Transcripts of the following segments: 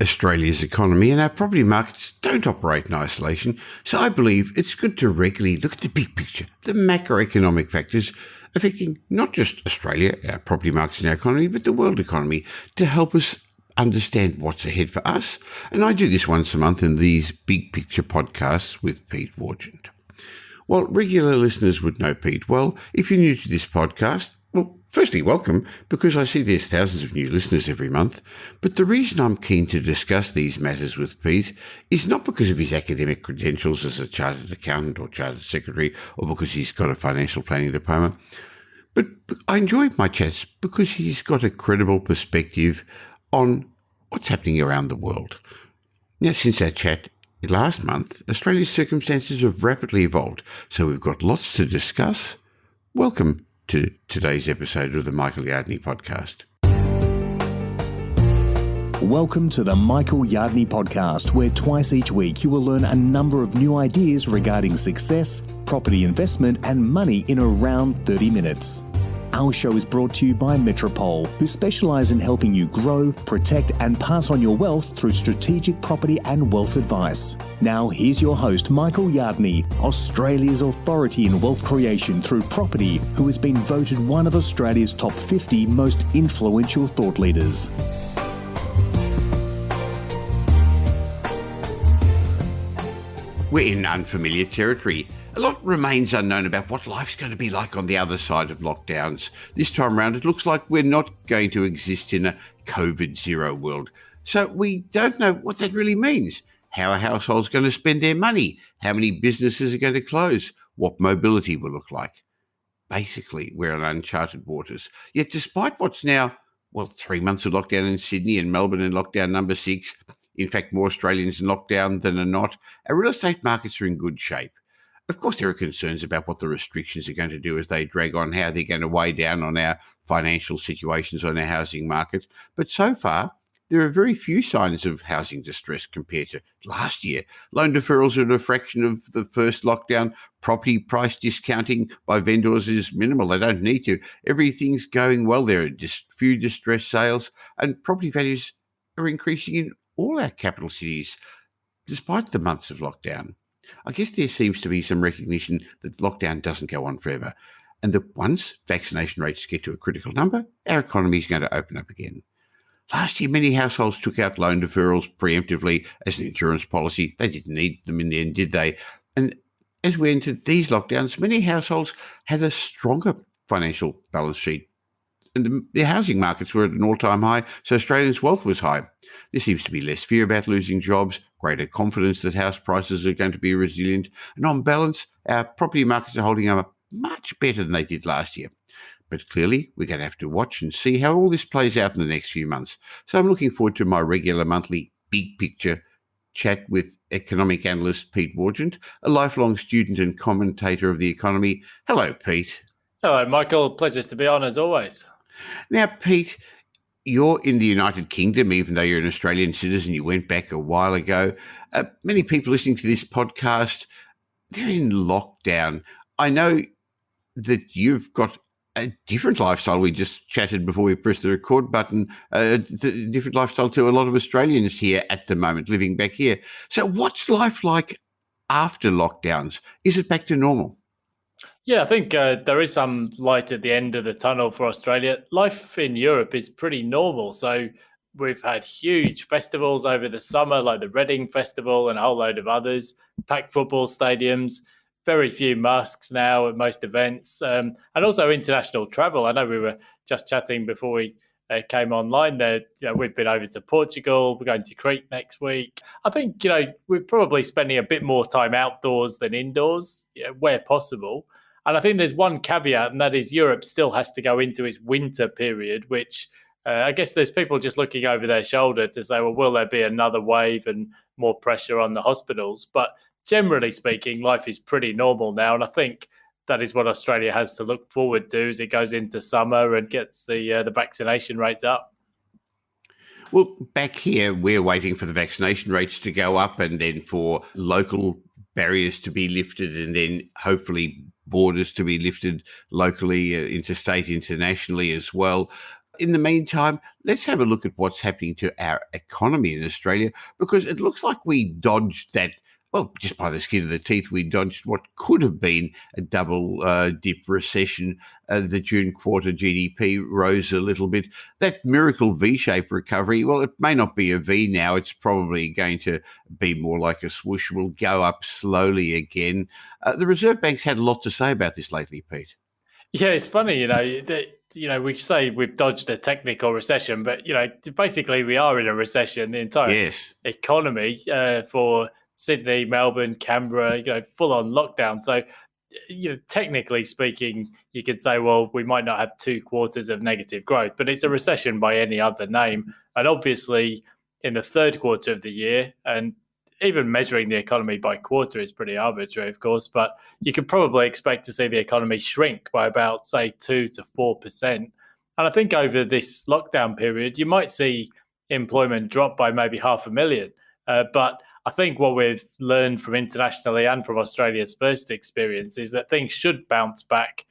Australia's economy and our property markets don't operate in isolation, so I believe it's good to regularly look at the big picture, the macroeconomic factors affecting not just Australia, our property markets and our economy, but the world economy, to help us understand what's ahead for us. And I do this once a month in these big picture podcasts with Pete Wargent. Well, regular listeners would know Pete well. If you're new to this podcast, well, firstly, welcome, because I see there's thousands of new listeners every month. But the reason I'm keen to discuss these matters with Pete is not because of his academic credentials as a chartered accountant or chartered secretary, or because he's got a financial planning diploma. But I enjoy my chats because he's got a credible perspective on what's happening around the world. Now, since our chat last month, Australia's circumstances have rapidly evolved, so we've got lots to discuss. Welcome to today's episode of the Michael Yardney podcast. Welcome to the Michael Yardney podcast, where twice each week you will learn a number of new ideas regarding success, property investment and money in around 30 minutes. Our show is brought to you by Metropole, who specialise in helping you grow, protect and pass on your wealth through strategic property and wealth advice. Now here's your host, Michael Yardney, Australia's authority in wealth creation through property, who has been voted one of Australia's top 50 most influential thought leaders. We're in unfamiliar territory. A lot remains unknown about what life's going to be like on the other side of lockdowns. This time around, it looks like we're not going to exist in a COVID-0 world. So we don't know what that really means. How are households going to spend their money? How many businesses are going to close? What mobility will look like? Basically, we're on uncharted waters. Yet despite what's now, 3 months of lockdown in Sydney and Melbourne in lockdown number 6, in fact, more Australians in lockdown than are not, our real estate markets are in good shape. Of course, there are concerns about what the restrictions are going to do as they drag on, how they're going to weigh down on our financial situations on our housing market. But so far, there are very few signs of housing distress compared to last year. Loan deferrals are at a fraction of the first lockdown. Property price discounting by vendors is minimal. They don't need to. Everything's going well. There are few distressed sales, and property values are increasing in all our capital cities, despite the months of lockdown. I guess there seems to be some recognition that lockdown doesn't go on forever, and that once vaccination rates get to a critical number, our economy is going to open up again. Last year, many households took out loan deferrals preemptively as an insurance policy. They didn't need them in the end, did they? And as we entered these lockdowns, many households had a stronger financial balance sheet. And the housing markets were at an all-time high, so Australians' wealth was high. There seems to be less fear about losing jobs, greater confidence that house prices are going to be resilient, and on balance, our property markets are holding up much better than they did last year. But clearly, we're going to have to watch and see how all this plays out in the next few months. So I'm looking forward to my regular monthly big picture chat with economic analyst Pete Wargent, a lifelong student and commentator of the economy. Hello, Pete. Hello, Michael. Pleasure to be on as always. Now, Pete, you're in the United Kingdom, even though you're an Australian citizen. You went back a while ago. Many people listening to this podcast, they're in lockdown. I know that you've got a different lifestyle. We just chatted before we pressed the record button, a different lifestyle to a lot of Australians here at the moment, living back here. So what's life like after lockdowns? Is it back to normal? Yeah, I think there is some light at the end of the tunnel for Australia. Life in Europe is pretty normal. So we've had huge festivals over the summer, like the Reading Festival and a whole load of others, packed football stadiums, very few masks now at most events, and also international travel. I know we were just chatting before we came online there. We've been over to Portugal. We're going to Crete next week. I think, we're probably spending a bit more time outdoors than indoors, where possible. And I think there's one caveat, and that is Europe still has to go into its winter period, which I guess there's people just looking over their shoulder to say, well, will there be another wave and more pressure on the hospitals? But generally speaking, life is pretty normal now. And I think that is what Australia has to look forward to as it goes into summer and gets the vaccination rates up. Well, back here, we're waiting for the vaccination rates to go up and then for local barriers to be lifted and then hopefully borders to be lifted locally, interstate, internationally as well. In the meantime, let's have a look at what's happening to our economy in Australia, because it looks like we dodged that. Well, just by the skin of the teeth, we dodged what could have been a double dip recession. The June quarter GDP rose a little bit. That miracle V-shaped recovery, well, it may not be a V now. It's probably going to be more like a swoosh. We'll go up slowly again. The Reserve Bank's had a lot to say about this lately, Pete. Yeah, it's funny, we say we've dodged a technical recession, but basically we are in a recession. The entire Yes. economy for Sydney, Melbourne, Canberra, full on lockdown. So, technically speaking, you could say, well, we might not have 2 quarters of negative growth, but it's a recession by any other name. And obviously, in the third quarter of the year, and even measuring the economy by quarter is pretty arbitrary, of course, but you could probably expect to see the economy shrink by about, say, 2 to 4%. And I think over this lockdown period, you might see employment drop by maybe 500,000. But I think what we've learned from internationally and from Australia's first experience is that things should bounce back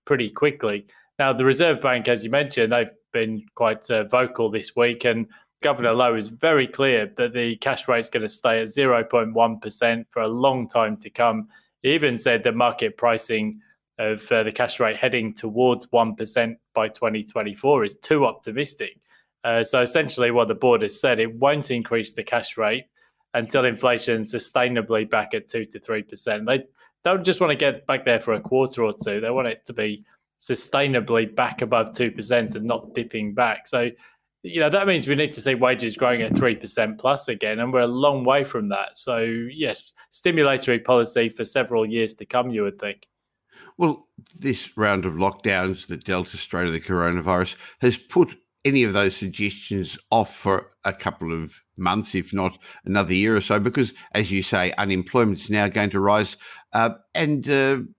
pretty quickly. Now, the Reserve Bank, as you mentioned, they've been quite vocal this week, and Governor Lowe is very clear that the cash rate is going to stay at 0.1% for a long time to come. He even said that market pricing of the cash rate heading towards 1% by 2024 is too optimistic. So essentially what the board has said, it won't increase the cash rate until inflation is sustainably back at 2 to 3%. They don't just want to get back there for a quarter or two. They want it to be sustainably back above 2% and not dipping back. So that means we need to see wages growing at 3% plus again, and we're a long way from that. So, yes, stimulatory policy for several years to come, you would think. Well, this round of lockdowns, the Delta strain of the coronavirus, has put any of those suggestions off for a couple of months, if not another year or so, because, as you say, unemployment's now going to rise, and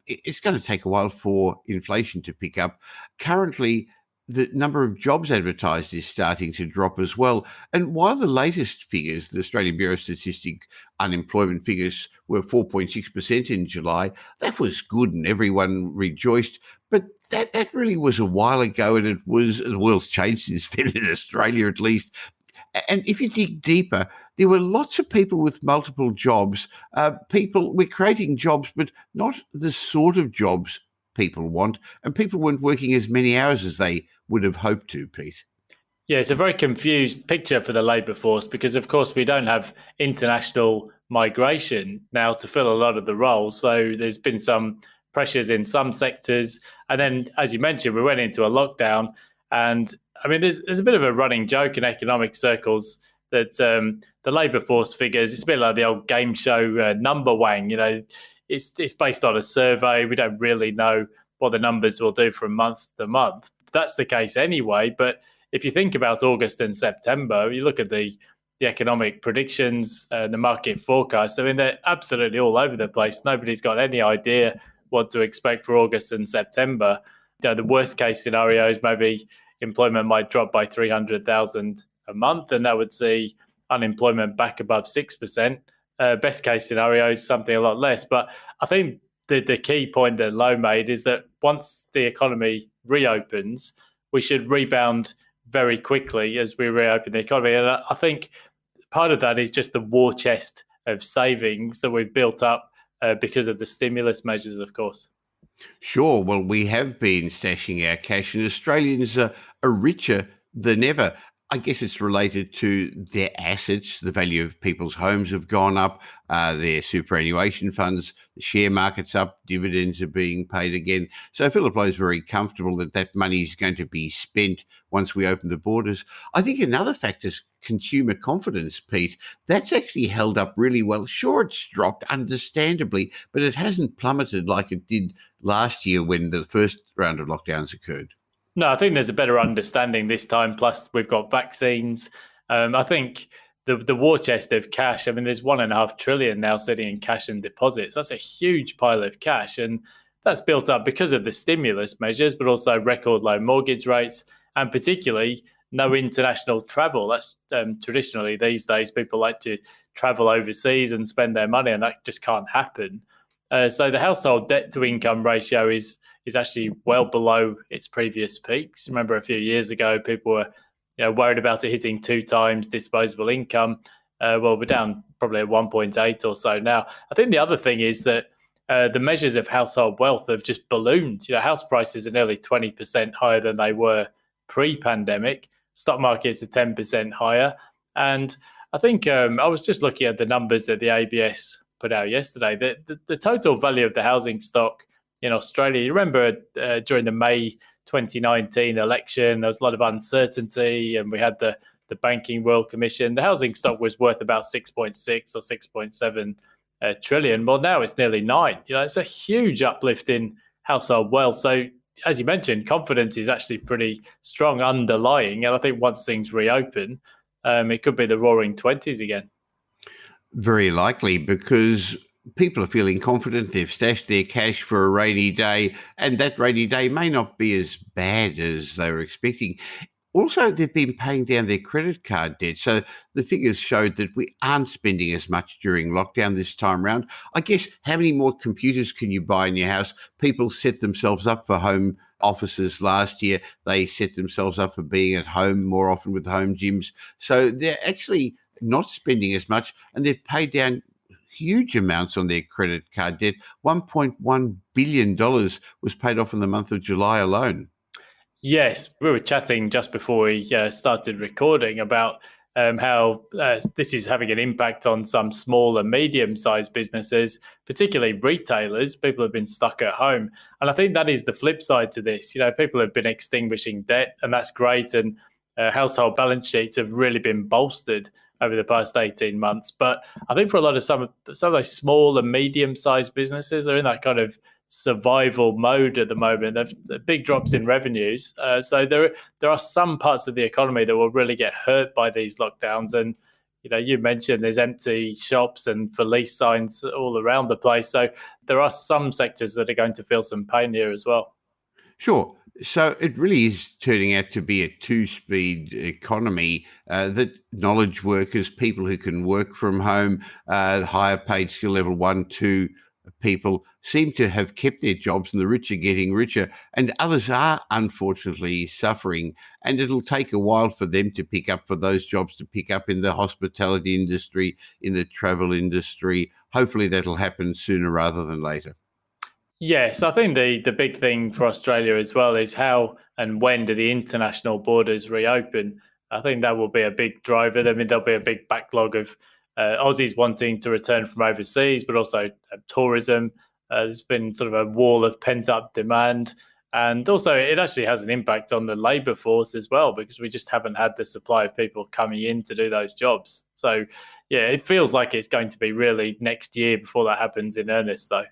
it's going to take a while for inflation to pick up. Currently, the number of jobs advertised is starting to drop as well. And while the latest figures, the Australian Bureau of Statistics unemployment figures, were 4.6% in July, that was good and everyone rejoiced. But that really was a while ago, and the world's changed since then, in Australia at least. And if you dig deeper, there were lots of people with multiple jobs. We're creating jobs, but not the sort of jobs people want, and people weren't working as many hours as they would have hoped to, Pete. Yeah, it's a very confused picture for the labour force because, of course, we don't have international migration now to fill a lot of the roles. So there's been some pressures in some sectors. And then, as you mentioned, we went into a lockdown. And, I mean, there's a bit of a running joke in economic circles that the labour force figures, it's a bit like the old game show number wang, It's based on a survey. We don't really know what the numbers will do from month to month. That's the case anyway. But if you think about August and September, you look at the economic predictions, the market forecasts. I mean, they're absolutely all over the place. Nobody's got any idea what to expect for August and September. The worst case scenario is maybe employment might drop by 300,000 a month, and that would see unemployment back above 6%. Best case scenario is something a lot less. But I think the key point that Lowe made is that once the economy reopens, we should rebound very quickly as we reopen the economy. And I think part of that is just the war chest of savings that we've built up because of the stimulus measures, of course. Sure. Well, we have been stashing our cash, and Australians are richer than ever. I guess it's related to their assets. The value of people's homes have gone up, their superannuation funds, the share market's up, dividends are being paid again. So Philip Lowe's very comfortable that money is going to be spent once we open the borders. I think another factor is consumer confidence, Pete. That's actually held up really well. Sure, it's dropped, understandably, but it hasn't plummeted like it did last year when the first round of lockdowns occurred. No, I think there's a better understanding this time. Plus, we've got vaccines. I think the war chest of cash, I mean, there's 1.5 trillion now sitting in cash and deposits. That's a huge pile of cash. And that's built up because of the stimulus measures, but also record low mortgage rates and particularly no international travel. That's traditionally these days, people like to travel overseas and spend their money, and that just can't happen. So the household debt to income ratio is actually well below its previous peaks. Remember, a few years ago, people were worried about it hitting 2 times disposable income. Well, we're down probably at 1.8 or so now. I think the other thing is that the measures of household wealth have just ballooned. House prices are nearly 20% higher than they were pre-pandemic. Stock markets are 10% higher. And I think I was just looking at the numbers that the ABS put out yesterday. The total value of the housing stock in Australia, you remember during the May 2019 election, there was a lot of uncertainty and we had the Banking World Commission. The housing stock was worth about 6.6 or 6.7 trillion. Well, now it's nearly 9. It's a huge uplift in household wealth. So, as you mentioned, confidence is actually pretty strong underlying. And I think once things reopen, it could be the roaring 20s again. Very likely, because people are feeling confident. They've stashed their cash for a rainy day, and that rainy day may not be as bad as they were expecting. Also, they've been paying down their credit card debt. So the figures showed that we aren't spending as much during lockdown this time around. I guess, how many more computers can you buy in your house? People set themselves up for home offices last year. They set themselves up for being at home more often with home gyms. So they're actually not spending as much, and they've paid down huge amounts on their credit card debt. $1.1 billion was paid off in the month of July alone. Yes, we were chatting just before we started recording about how this is having an impact on some small and medium-sized businesses, particularly retailers. People have been stuck at home. And I think that is the flip side to this. People have been extinguishing debt, and that's great. And household balance sheets have really been bolstered over the past 18 months. But I think for a lot of some of those small and medium-sized businesses, they're in that kind of survival mode at the moment. They've big drops in revenues. So there are some parts of the economy that will really get hurt by these lockdowns. And you mentioned there's empty shops and for lease signs all around the place. So there are some sectors that are going to feel some pain here as well. Sure. So it really is turning out to be a two-speed economy, that knowledge workers, people who can work from home, higher paid skill level 1, 2 people seem to have kept their jobs, and the rich are getting richer, and others are unfortunately suffering. And it'll take a while for them to pick up, for those jobs to pick up in the hospitality industry, in the travel industry. Hopefully that'll happen sooner rather than later. Yes, I think the big thing for Australia as well is how and when do the international borders reopen. I think that will be a big driver. I mean, there'll be a big backlog of Aussies wanting to return from overseas, but also tourism. There's been sort of a wall of pent-up demand. And also it actually has an impact on the labour force as well, because we just haven't had the supply of people coming in to do those jobs. So, yeah, it feels like it's going to be really next year before that happens in earnest, though.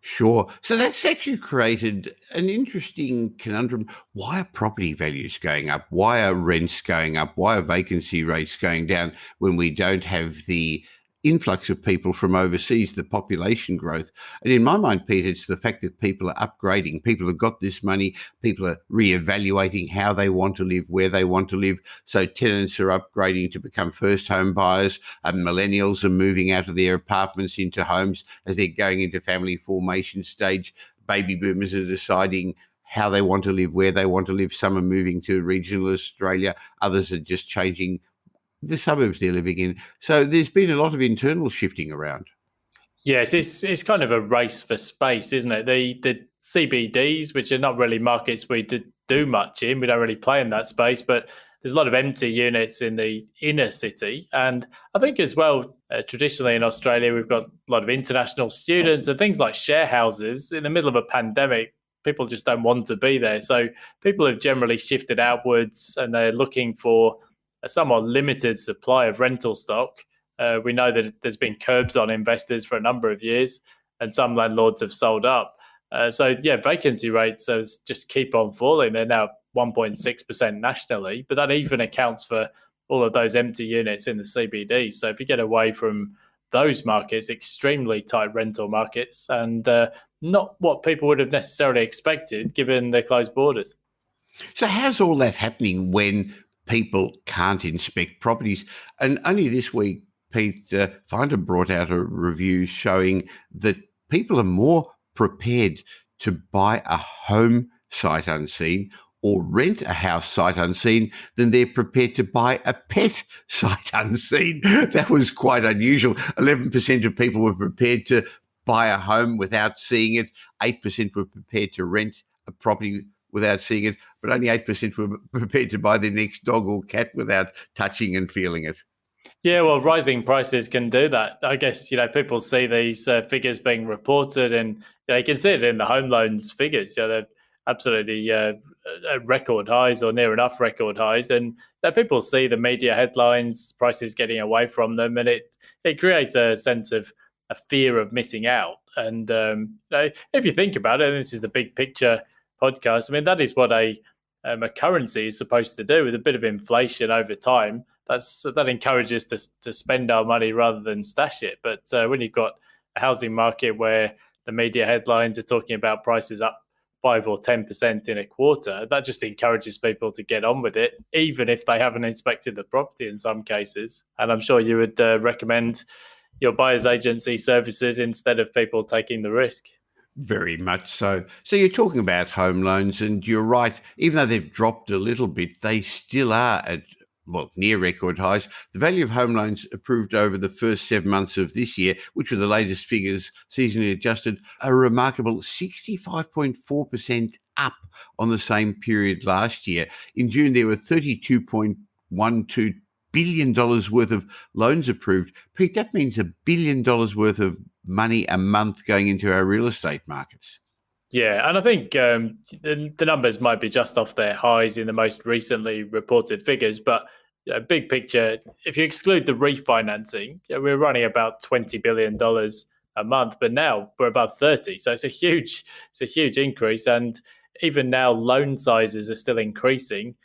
Sure. So that's actually created an interesting conundrum. Why are property values going up? Why are rents going up? Why are vacancy rates going down when we don't have the influx of people from overseas, the population growth? And in my mind, Pete, it's the fact that people are upgrading. People have got this money. People are reevaluating how they want to live, where they want to live. So tenants are upgrading to become first home buyers. Millennials are moving out of their apartments into homes as they're going into family formation stage. Baby boomers are deciding how they want to live, where they want to live. Some are moving to regional Australia. Others are just changing the suburbs they're living in. So there's been a lot of internal shifting around. Yes, it's kind of a race for space, isn't it? The CBDs, which are not really markets we do much in, we don't really play in that space, but there's a lot of empty units in the inner city. And I think as well, traditionally in Australia, we've got a lot of international students and things like share houses. In the middle of a pandemic, people just don't want to be there. So people have generally shifted outwards and they're looking for a somewhat limited supply of rental stock. We know that there's been curbs on investors for a number of years, and some landlords have sold up. So vacancy rates just keep on falling. They're now 1.6% nationally, but that even accounts for all of those empty units in the CBD. So if you get away from those markets, extremely tight rental markets, and not what people would have necessarily expected given the closed borders. So how's all that happening when people can't inspect properties? And only this week, Pete, Finder brought out a review showing that people are more prepared to buy a home sight unseen or rent a house sight unseen than they're prepared to buy a pet sight unseen. That was quite unusual. 11% of people were prepared to buy a home without seeing it. 8% were prepared to rent a property without seeing it, but only 8% were prepared to buy their next dog or cat without touching and feeling it. Yeah, well, rising prices can do that. I guess, people see these figures being reported, and you can see it in the home loans figures. They're absolutely record highs or near enough record highs. And people see the media headlines, prices getting away from them, and it creates a sense of a fear of missing out. And if you think about it, and this is the big picture podcast, I mean, that is what a currency is supposed to do. With a bit of inflation over time, that encourages to spend our money rather than stash it. But when you've got a housing market where the media headlines are talking about prices up 5 or 10% in a quarter, that just encourages people to get on with it, even if they haven't inspected the property in some cases. And I'm sure you would recommend your buyer's agency services instead of people taking the risk. Very much so. So you're talking about home loans, and you're right. Even though they've dropped a little bit, they still are at, near record highs. The value of home loans approved over the first 7 months of this year, which were the latest figures, seasonally adjusted, a remarkable 65.4% up on the same period last year. In June, there were $32.12 billion worth of loans approved. Pete, that means $1 billion worth of money a month going into our real estate markets. Yeah, and I think the numbers might be just off their highs in the most recently reported figures, but big picture, if you exclude the refinancing, we're running about $20 billion a month, but now we're above 30. So it's a huge increase. And even now, loan sizes are still increasing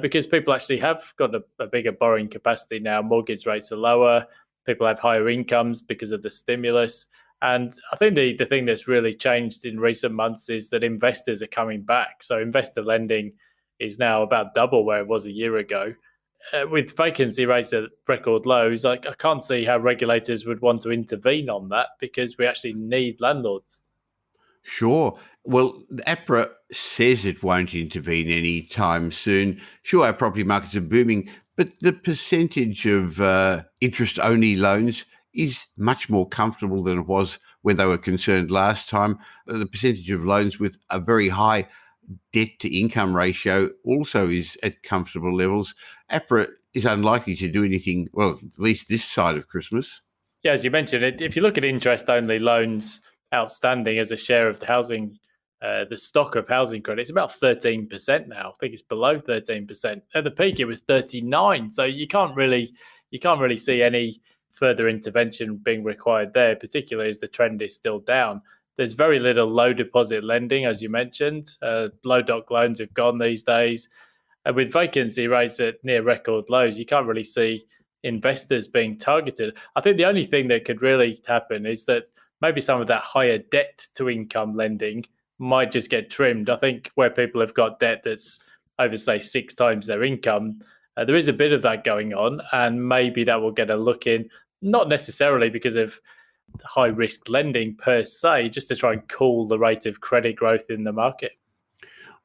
because people actually have got a bigger borrowing capacity now. Mortgage rates are lower. People have higher incomes because of the stimulus. And I think the thing that's really changed in recent months is that investors are coming back. So investor lending is now about double where it was a year ago. With vacancy rates at record lows, I can't see how regulators would want to intervene on that because we actually need landlords. Sure. Well, the APRA says it won't intervene any time soon. Sure, our property markets are booming, but the percentage of interest-only loans is much more comfortable than it was when they were concerned last time. The percentage of loans with a very high debt-to-income ratio also is at comfortable levels. APRA is unlikely to do anything, well, at least this side of Christmas. Yeah, as you mentioned, if you look at interest-only loans outstanding as a share of the housing, the stock of housing credit, it's about 13% now. I think it's below 13%. At the peak, it was 39%. So you can't really see any further intervention being required there, particularly as the trend is still down. There's very little low deposit lending, as you mentioned. Low doc loans have gone these days. And with vacancy rates at near record lows, you can't really see investors being targeted. I think the only thing that could really happen is that maybe some of that higher debt to income lending might just get trimmed. I think where people have got debt that's over, say, 6 times their income, there is a bit of that going on, and maybe that will get a look in, not necessarily because of high risk lending per se, just to try and cool the rate of credit growth in the market.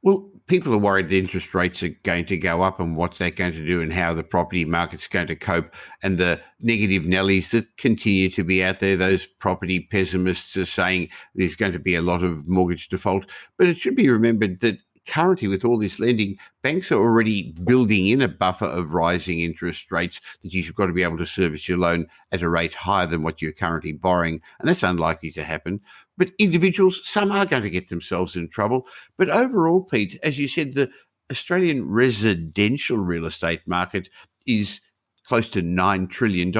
Well, people are worried the interest rates are going to go up and what's that going to do and how the property market's going to cope, and the negative Nellies that continue to be out there. Those property pessimists are saying there's going to be a lot of mortgage default. But it should be remembered that currently, with all this lending, banks are already building in a buffer of rising interest rates that you've got to be able to service your loan at a rate higher than what you're currently borrowing. And that's unlikely to happen. But individuals, some are going to get themselves in trouble. But overall, Pete, as you said, the Australian residential real estate market is close to $9 trillion.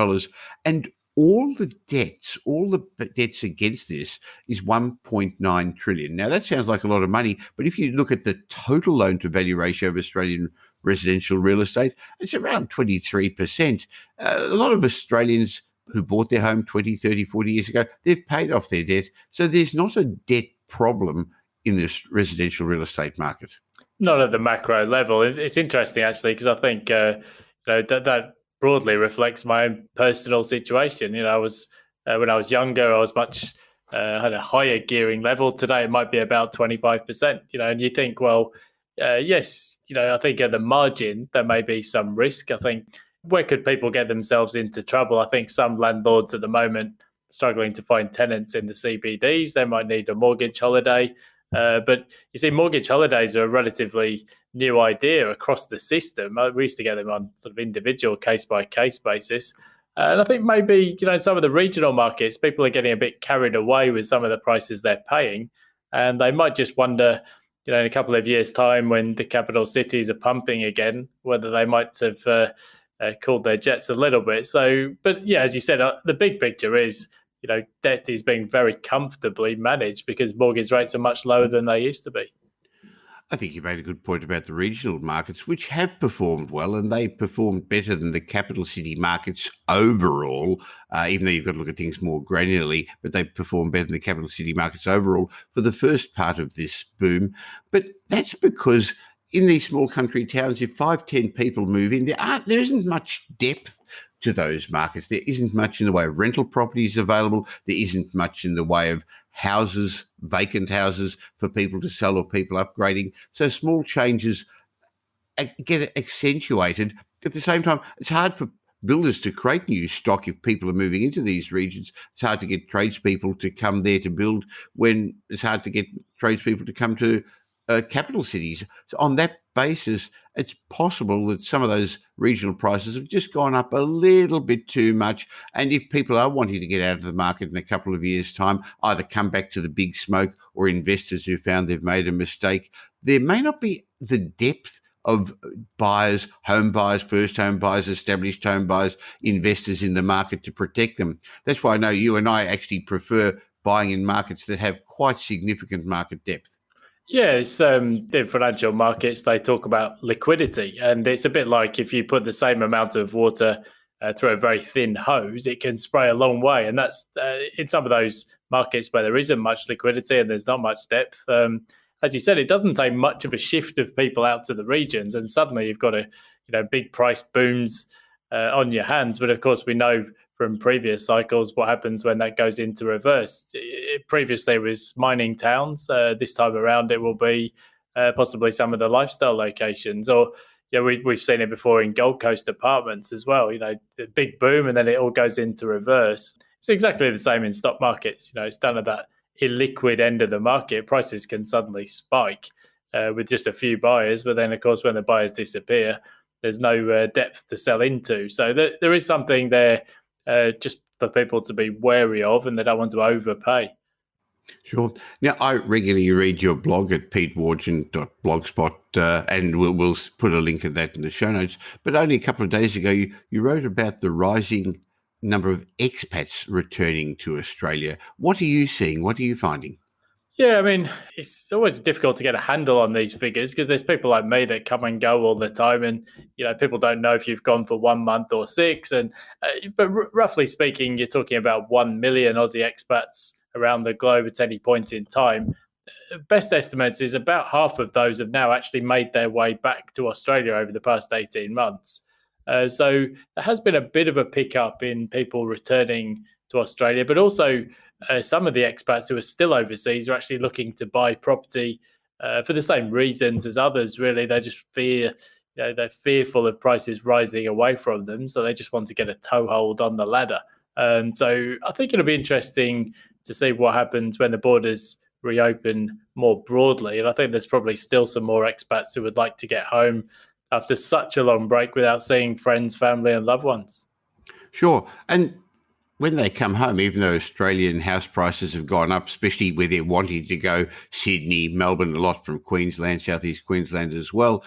And all the debts against this is 1.9 trillion. Now, that sounds like a lot of money, but if you look at the total loan to value ratio of Australian residential real estate, it's around 23%. A lot of Australians who bought their home 20, 30, 40 years ago, they've paid off their debt. So there's not a debt problem in this residential real estate market. Not at the macro level. It's interesting, actually, because I think that broadly reflects my own personal situation. I was when I was younger, I was much had a higher gearing level. Today it might be about 25%, and you think, well, yes, I think at the margin there may be some risk. I think where could people get themselves into trouble? I think some landlords at the moment are struggling to find tenants in the CBDs. They might need a mortgage holiday. But you see, mortgage holidays are a relatively new idea across the system. We used to get them on sort of individual case by case basis. And I think maybe, in some of the regional markets, people are getting a bit carried away with some of the prices they're paying. And they might just wonder, in a couple of years' time when the capital cities are pumping again, whether they might have cooled their jets a little bit. So, but yeah, as you said, the big picture is, debt is being very comfortably managed because mortgage rates are much lower than they used to be. I think you made a good point about the regional markets, which have performed well, and they performed better than the capital city markets overall, even though you've got to look at things more granularly, but they performed better than the capital city markets overall for the first part of this boom. But that's because in these small country towns, if 5-10 people move in, there isn't much depth to those markets. There isn't much in the way of rental properties available. There isn't much in the way of houses, vacant houses for people to sell or people upgrading. So small changes get accentuated. At the same time, it's hard for builders to create new stock if people are moving into these regions. It's hard to get tradespeople to come there to build when it's hard to get tradespeople to come to capital cities. So on that basis, it's possible that some of those regional prices have just gone up a little bit too much. And if people are wanting to get out of the market in a couple of years' time, either come back to the big smoke or investors who found they've made a mistake, there may not be the depth of buyers, home buyers, first home buyers, established home buyers, investors in the market to protect them. That's why I know you and I actually prefer buying in markets that have quite significant market depth. Yeah, it's in financial markets, they talk about liquidity, and it's a bit like if you put the same amount of water through a very thin hose, it can spray a long way. And that's in some of those markets where there isn't much liquidity and there's not much depth. As you said, it doesn't take much of a shift of people out to the regions, and suddenly you've got a big price booms on your hands. But of course, we know from previous cycles what happens when that goes into reverse. Previously, it was mining towns. This time around, it will be possibly some of the lifestyle locations. Or we've seen it before in Gold Coast apartments as well. The big boom, and then it all goes into reverse. It's exactly the same in stock markets. It's done at that illiquid end of the market. Prices can suddenly spike with just a few buyers, but then, of course, when the buyers disappear, there's no depth to sell into. So there is something there just for people to be wary of, and they don't want to overpay. Sure. Now, I regularly read your blog at petewargent.blogspot, and we'll put a link of that in the show notes. But only a couple of days ago, you wrote about the rising number of expats returning to Australia. What are you seeing? What are you finding? Yeah, I mean, it's always difficult to get a handle on these figures because there's people like me that come and go all the time, and people don't know if you've gone for 1 month or 6. And but roughly speaking, you're talking about 1 million Aussie expats around the globe at any point in time. Best estimates is about half of those have now actually made their way back to Australia over the past 18 months. So there has been a bit of a pickup in people returning to Australia, but also some of the expats who are still overseas are actually looking to buy property for the same reasons as others. Really, they just they're fearful of prices rising away from them, so they just want to get a toehold on the ladder. So I think it'll be interesting to see what happens when the borders reopen more broadly. And I think there's probably still some more expats who would like to get home after such a long break without seeing friends, family, and loved ones. Sure. And when they come home, even though Australian house prices have gone up, especially where they're wanting to go, Sydney, Melbourne, a lot from Queensland, southeast Queensland as well,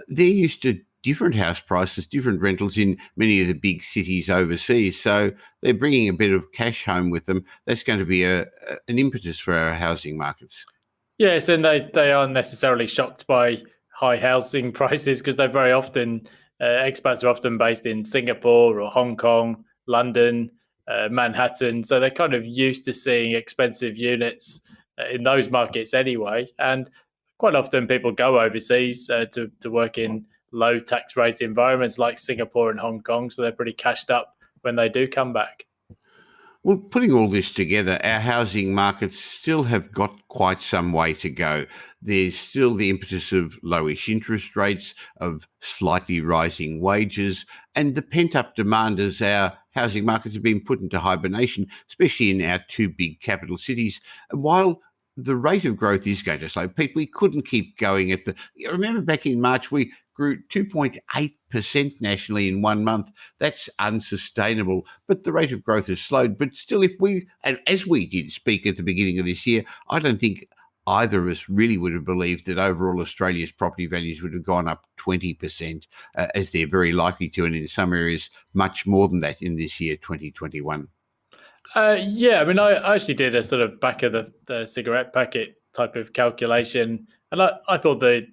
they're used to different house prices, different rentals in many of the big cities overseas. So they're bringing a bit of cash home with them. That's going to be an impetus for our housing markets. Yes, and they aren't necessarily shocked by high housing prices because they're very often, expats are often based in Singapore or Hong Kong, London, Manhattan. So they're kind of used to seeing expensive units in those markets anyway. And quite often people go overseas to work in low tax rate environments like Singapore and Hong Kong. So they're pretty cashed up when they do come back. Well, putting all this together, our housing markets still have got quite some way to go. There's still the impetus of lowish interest rates, of slightly rising wages, and the pent-up demand as our housing markets have been put into hibernation, especially in our two big capital cities. And while the rate of growth is going to slow, Pete, we couldn't keep going at the... Remember back in March, we grew 2.8% nationally in 1 month. That's unsustainable, but the rate of growth has slowed. But still, if we, and as we did speak at the beginning of this year, I don't think either of us really would have believed that overall Australia's property values would have gone up 20%, as they're very likely to, and in some areas much more than that in this year, 2021. Yeah, I mean, I actually did a sort of back of the cigarette packet type of calculation, and I thought the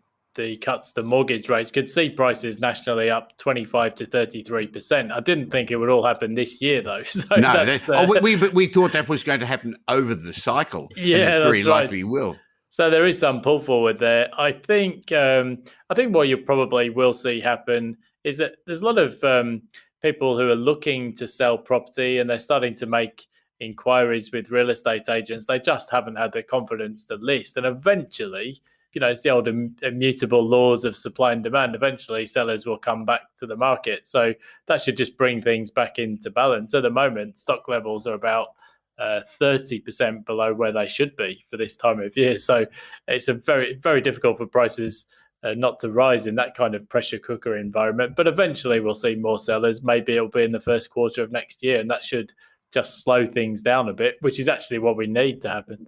cuts to mortgage rates could see prices nationally up 25 to 33%. I didn't think it would all happen this year, though. So No, we thought that was going to happen over the cycle, and yeah, it very that's right. likely will. So there is some pull forward there. I think what you probably will see happen is that there's a lot of people who are looking to sell property, and they're starting to make inquiries with real estate agents. They just haven't had the confidence to list, and eventually, it's the old immutable laws of supply and demand. Eventually, sellers will come back to the market. So that should just bring things back into balance. At the moment, stock levels are about 30% below where they should be for this time of year. So it's a very, very difficult for prices not to rise in that kind of pressure cooker environment. But eventually we'll see more sellers. Maybe it'll be in the first quarter of next year, and that should just slow things down a bit, which is actually what we need to happen.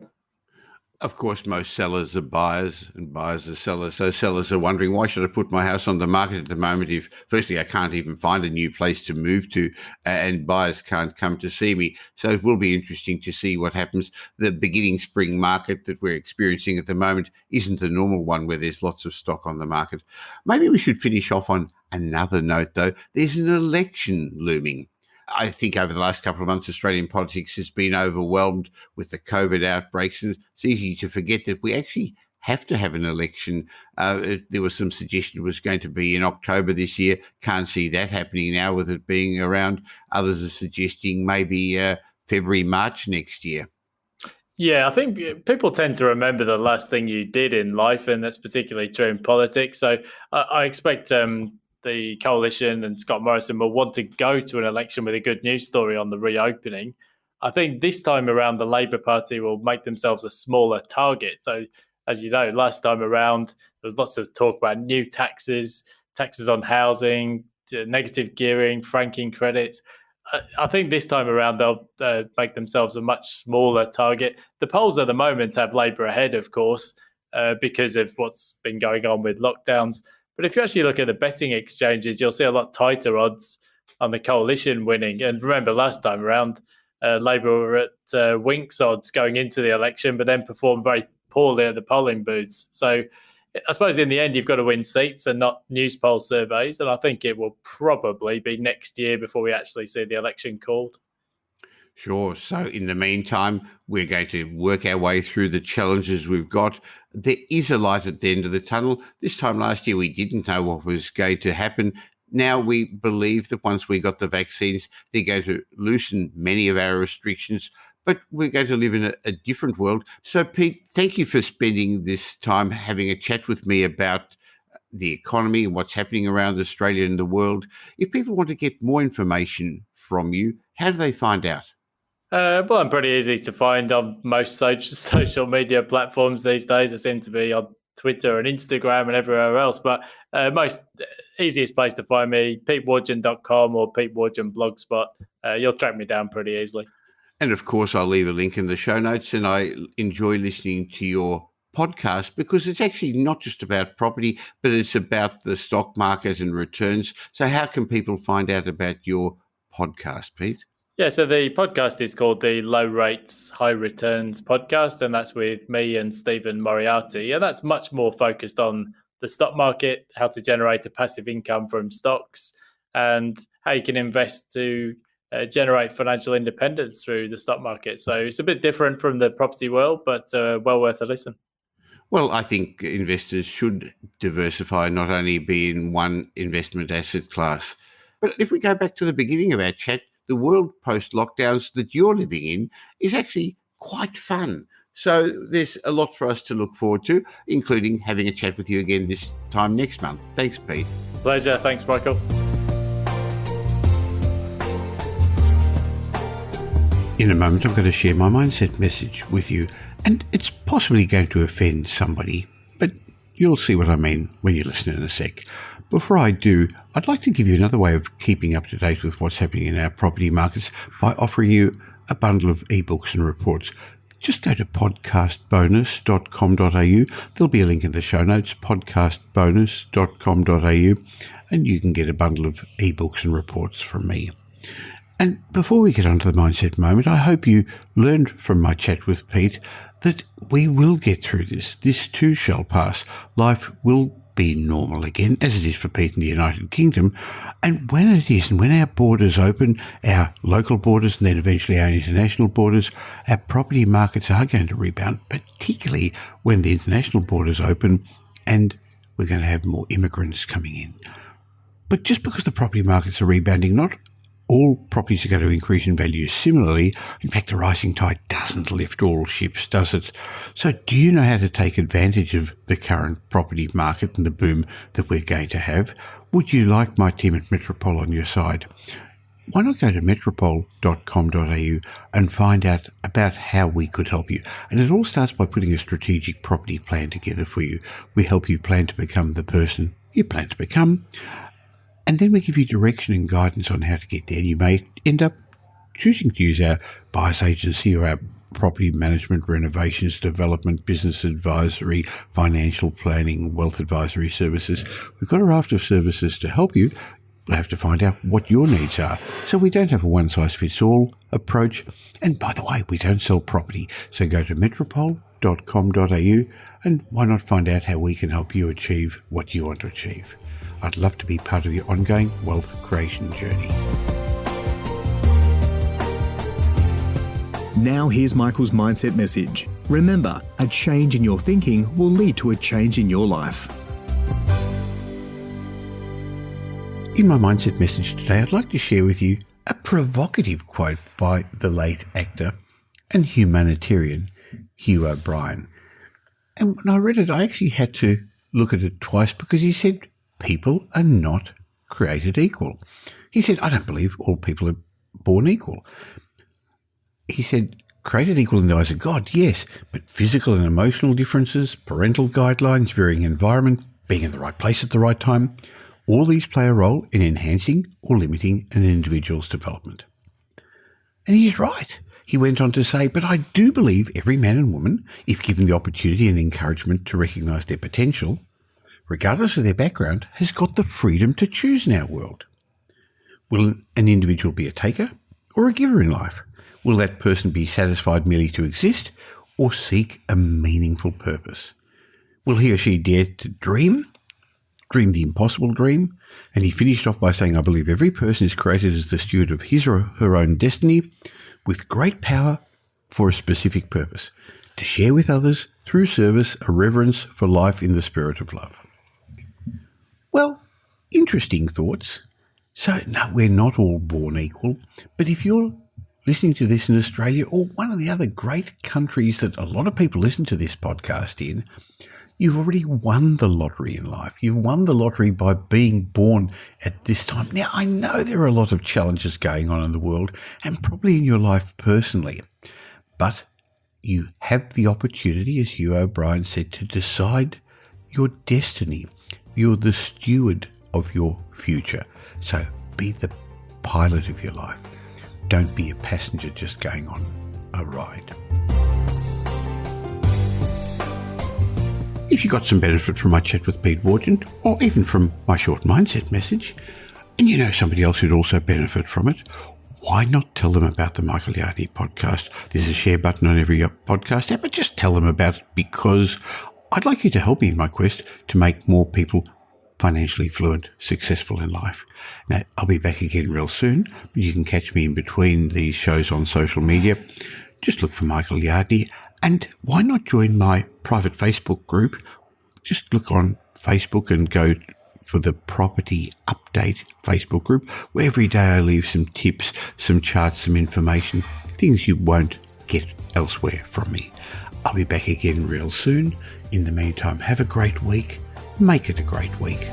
Of course, most sellers are buyers and buyers are sellers. So sellers are wondering, why should I put my house on the market at the moment if, firstly, I can't even find a new place to move to, and buyers can't come to see me? So it will be interesting to see what happens. The beginning spring market that we're experiencing at the moment isn't the normal one where there's lots of stock on the market. Maybe we should finish off on another note, though. There's an election looming. I think over the last couple of months, Australian politics has been overwhelmed with the COVID outbreaks, and it's easy to forget that we actually have to have an election. There was some suggestion it was going to be in October this year. Can't see that happening now with it being around. Others are suggesting maybe February, March next year. Yeah, I think people tend to remember the last thing you did in life, and that's particularly true in politics. So I expect the coalition and Scott Morrison will want to go to an election with a good news story on the reopening. I think this time around, the Labour Party will make themselves a smaller target. So, as you know, last time around, there was lots of talk about new taxes on housing, negative gearing, franking credits. I think this time around, they'll make themselves a much smaller target. The polls at the moment have Labour ahead, of course, because of what's been going on with lockdowns. But if you actually look at the betting exchanges, you'll see a lot tighter odds on the coalition winning. And remember, last time around, Labour were at Winks odds going into the election, but then performed very poorly at the polling booths. So I suppose in the end, you've got to win seats and not news poll surveys. And I think it will probably be next year before we actually see the election called. Sure. So in the meantime, we're going to work our way through the challenges we've got. There is a light at the end of the tunnel. This time last year, we didn't know what was going to happen. Now we believe that once we got the vaccines, they're going to loosen many of our restrictions, but we're going to live in a different world. So, Pete, thank you for spending this time having a chat with me about the economy and what's happening around Australia and the world. If people want to get more information from you, how do they find out? Well, I'm pretty easy to find on most social media platforms these days. I seem to be on Twitter and Instagram and everywhere else. But most easiest place to find me, petewargent.com or Pete Wargent Blogspot. You'll track me down pretty easily. And of course, I'll leave a link in the show notes. And I enjoy listening to your podcast because it's actually not just about property, but it's about the stock market and returns. So how can people find out about your podcast, Pete? Yeah, so the podcast is called the Low Rates, High Returns podcast, and that's with me and Stephen Moriarty. And that's much more focused on the stock market, how to generate a passive income from stocks, and how you can invest to generate financial independence through the stock market. So it's a bit different from the property world, but well worth a listen. Well, I think investors should diversify, not only be in one investment asset class. But if we go back to the beginning of our chat, the world post-lockdowns that you're living in is actually quite fun. So there's a lot for us to look forward to, including having a chat with you again this time next month. Thanks, Pete. Pleasure. Thanks, Michael. In a moment, I'm going to share my mindset message with you, and it's possibly going to offend somebody, but you'll see what I mean when you listen in a sec. Before I do, I'd like to give you another way of keeping up to date with what's happening in our property markets by offering you a bundle of ebooks and reports. Just go to podcastbonus.com.au. There'll be a link in the show notes, podcastbonus.com.au, and you can get a bundle of ebooks and reports from me. And before we get on to the mindset moment, I hope you learned from my chat with Pete that we will get through this. This too shall pass. Life will be normal again, as it is for Pete in the United Kingdom. And when it is, and when our borders open, our local borders and then eventually our international borders, our property markets are going to rebound, particularly when the international borders open and we're going to have more immigrants coming in. But just because the property markets are rebounding, not all properties are going to increase in value similarly. In fact, a rising tide doesn't lift all ships, does it? So do you know how to take advantage of the current property market and the boom that we're going to have? Would you like my team at Metropole on your side? Why not go to metropole.com.au and find out about how we could help you? And it all starts by putting a strategic property plan together for you. We help you plan to become the person you plan to become. And then we give you direction and guidance on how to get there. And you may end up choosing to use our buyer's agency or our property management, renovations, development, business advisory, financial planning, wealth advisory services. We've got a raft of services to help you. We'll have to find out what your needs are. So we don't have a one-size-fits-all approach. And by the way, we don't sell property. So go to metropole.com.au and why not find out how we can help you achieve what you want to achieve. I'd love to be part of your ongoing wealth creation journey. Now here's Michael's mindset message. Remember, a change in your thinking will lead to a change in your life. In my mindset message today, I'd like to share with you a provocative quote by the late actor and humanitarian Hugh O'Brien. And when I read it, I actually had to look at it twice because he said, people are not created equal. He said, I don't believe all people are born equal. He said, created equal in the eyes of God, yes, but physical and emotional differences, parental guidelines, varying environment, being in the right place at the right time, all these play a role in enhancing or limiting an individual's development. And he's right. He went on to say, but I do believe every man and woman, if given the opportunity and encouragement to recognise their potential, regardless of their background, has got the freedom to choose in our world. Will an individual be a taker or a giver in life? Will that person be satisfied merely to exist or seek a meaningful purpose? Will he or she dare to dream the impossible dream? And he finished off by saying, I believe every person is created as the steward of his or her own destiny with great power for a specific purpose, to share with others through service a reverence for life in the spirit of love. Well, interesting thoughts. So, no, we're not all born equal, but if you're listening to this in Australia or one of the other great countries that a lot of people listen to this podcast in, you've already won the lottery in life. You've won the lottery by being born at this time. Now, I know there are a lot of challenges going on in the world and probably in your life personally, but you have the opportunity, as Hugh O'Brien said, to decide your destiny. You're the steward of your future. So be the pilot of your life. Don't be a passenger just going on a ride. If you got some benefit from my chat with Pete Wargent, or even from my short mindset message, and you know somebody else who'd also benefit from it, why not tell them about the Michael Yardney podcast? There's a share button on every podcast app, but just tell them about it because I'd like you to help me in my quest to make more people financially fluent, successful in life. Now, I'll be back again real soon, but you can catch me in between these shows on social media. Just look for Michael Yardney, and why not join my private Facebook group? Just look on Facebook and go for the Property Update Facebook group, where every day I leave some tips, some charts, some information, things you won't get elsewhere from me. I'll be back again real soon. In the meantime, have a great week. Make it a great week.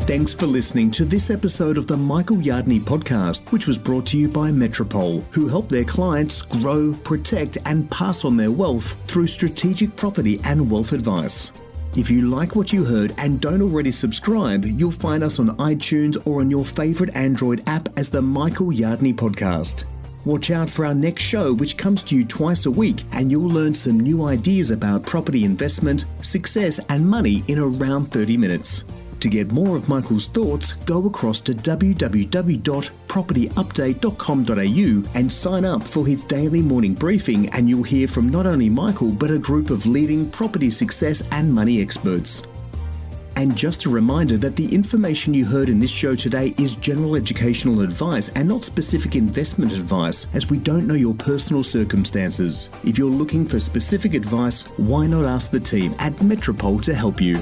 Thanks for listening to this episode of the Michael Yardney podcast, which was brought to you by Metropole, who help their clients grow, protect, and pass on their wealth through strategic property and wealth advice. If you like what you heard and don't already subscribe, you'll find us on iTunes or on your favourite Android app as the Michael Yardney podcast. Watch out for our next show, which comes to you twice a week, and you'll learn some new ideas about property investment, success, and money in around 30 minutes. To get more of Michael's thoughts, go across to www.propertyupdate.com.au and sign up for his daily morning briefing, and you'll hear from not only Michael but a group of leading property success and money experts. And just a reminder that the information you heard in this show today is general educational advice and not specific investment advice, as we don't know your personal circumstances. If you're looking for specific advice, why not ask the team at Metropole to help you?